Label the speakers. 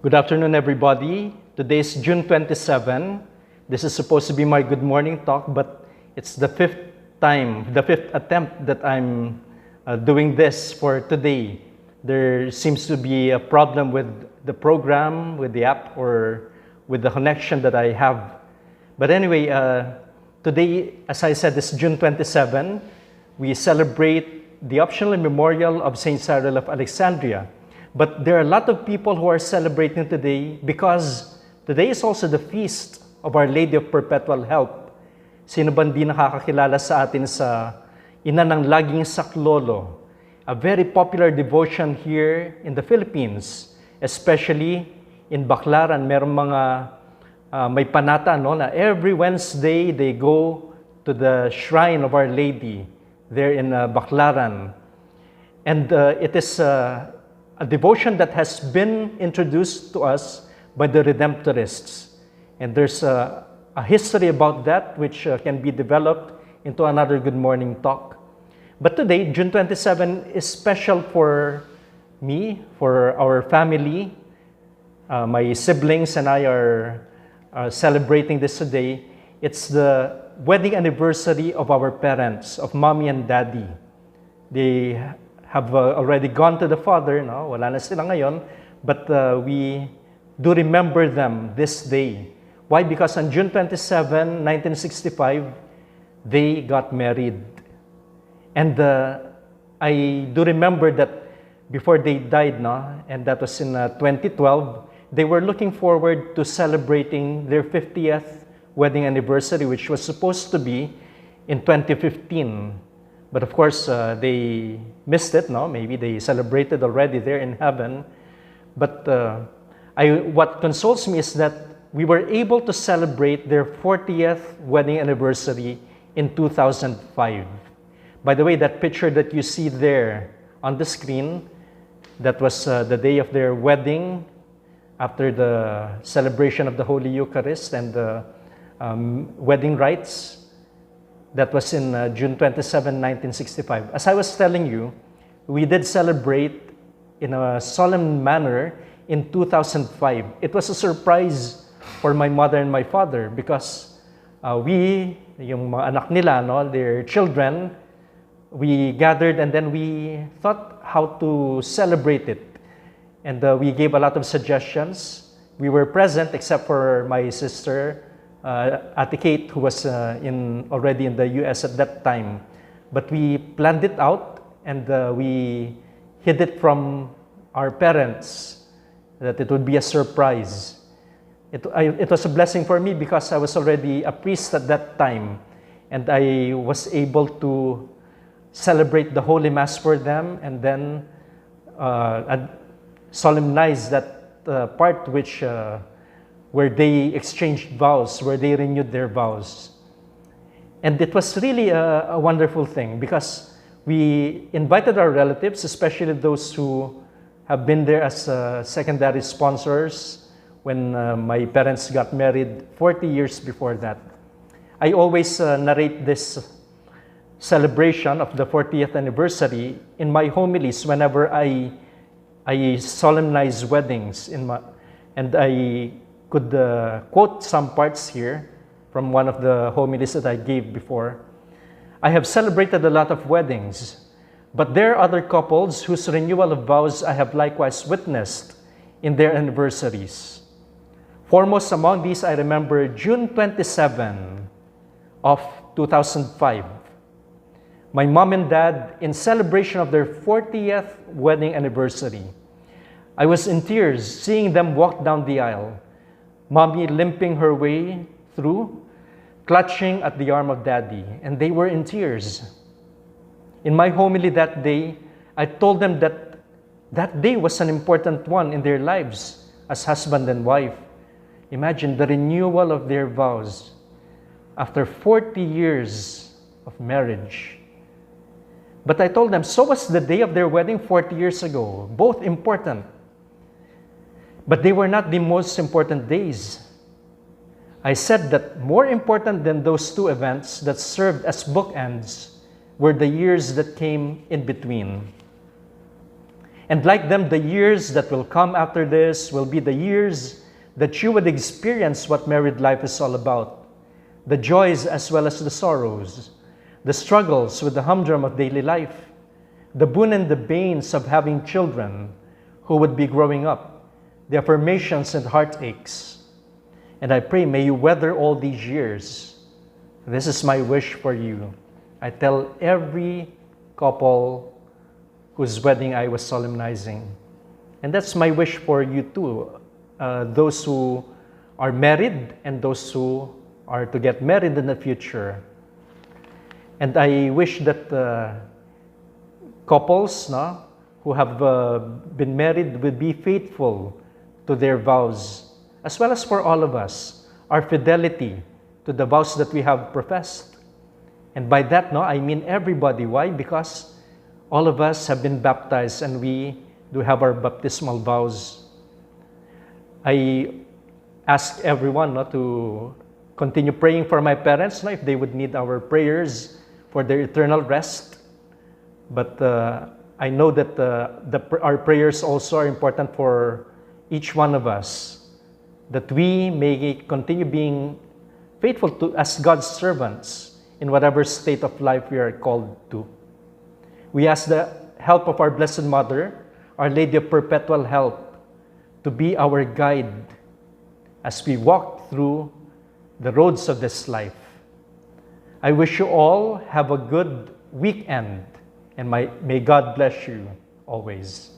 Speaker 1: Good afternoon, everybody. Today is June 27. This is supposed to be my good morning talk, but it's the fifth attempt that I'm doing this for today. There seems to be a problem with the program, with the app, or with the connection that I have. But anyway, today, as I said, is June 27. We celebrate the optional memorial of Saint Cyril of Alexandria. But there are a lot of people who are celebrating today because today is also the feast of Our Lady of Perpetual Help. Sino ba di nakakakilala sa atin sa Ina ng Laging Saklolo? A very popular devotion here in the Philippines, especially in Baclaran. Merong mga may panata na every Wednesday they go to the shrine of Our Lady there in Baclaran. And it is a devotion that has been introduced to us by the Redemptorists. And there's a history about that which can be developed into another Good Morning talk. But today, June 27, is special for me, for our family. My siblings and I are celebrating this today. It's the wedding anniversary of our parents, of Mommy and Daddy. They have already gone to the Father, no? Wala na sila ngayon, but we do remember them this day. Why? Because on June 27, 1965, they got married. And I do remember that before they died, and that was in 2012, they were looking forward to celebrating their 50th wedding anniversary, which was supposed to be in 2015. But of course, they missed it, Maybe they celebrated already there in heaven. But what consoles me is that we were able to celebrate their 40th wedding anniversary in 2005. By the way, that picture that you see there on the screen, that was the day of their wedding after the celebration of the Holy Eucharist and the wedding rites. That was in June 27, 1965. As I was telling you, we did celebrate in a solemn manner in 2005. It was a surprise for my mother and my father because yung mga anak nila, their children, we gathered and then we thought how to celebrate it. And we gave a lot of suggestions. We were present except for my sister, Ate Kate, who was already in the US at that time. But we planned it out and we hid it from our parents that it would be a surprise. It was a blessing for me because I was already a priest at that time and I was able to celebrate the Holy Mass for them and then solemnize that part which where they exchanged vows, where they renewed their vows. And it was really a wonderful thing because we invited our relatives, especially those who have been there as secondary sponsors when my parents got married 40 years before that. I always narrate this celebration of the 40th anniversary in my homilies whenever I solemnize weddings and I could quote some parts here from one of the homilies that I gave before. I have celebrated a lot of weddings, but there are other couples whose renewal of vows I have likewise witnessed in their anniversaries. Foremost among these, I remember June 27 of 2005. My mom and dad, in celebration of their 40th wedding anniversary. I was in tears seeing them walk down the aisle. Mommy limping her way through, clutching at the arm of Daddy, and they were in tears. In my homily that day, I told them that that day was an important one in their lives as husband and wife. Imagine the renewal of their vows after 40 years of marriage. But I told them, so was the day of their wedding 40 years ago, both important. But they were not the most important days. I said that more important than those two events that served as bookends were the years that came in between. And like them, the years that will come after this will be the years that you would experience what married life is all about. The joys as well as the sorrows, the struggles with the humdrum of daily life, the boon and the banes of having children who would be growing up, the affirmations and heartaches. And I pray, may you weather all these years. This is my wish for you. I tell every couple whose wedding I was solemnizing. And that's my wish for you too, those who are married and those who are to get married in the future. And I wish that couples who have been married will be faithful to their vows, as well as for all of us, our fidelity to the vows that we have professed. And by that, I mean everybody. Why? Because all of us have been baptized and we do have our baptismal vows. I ask everyone to continue praying for my parents if they would need our prayers for their eternal rest. But I know that our prayers also are important for each one of us, that we may continue being faithful to as God's servants in whatever state of life we are called to. We ask the help of our Blessed Mother, Our Lady of Perpetual Help, to be our guide as we walk through the roads of this life. I wish you all have a good weekend, and may God bless you always.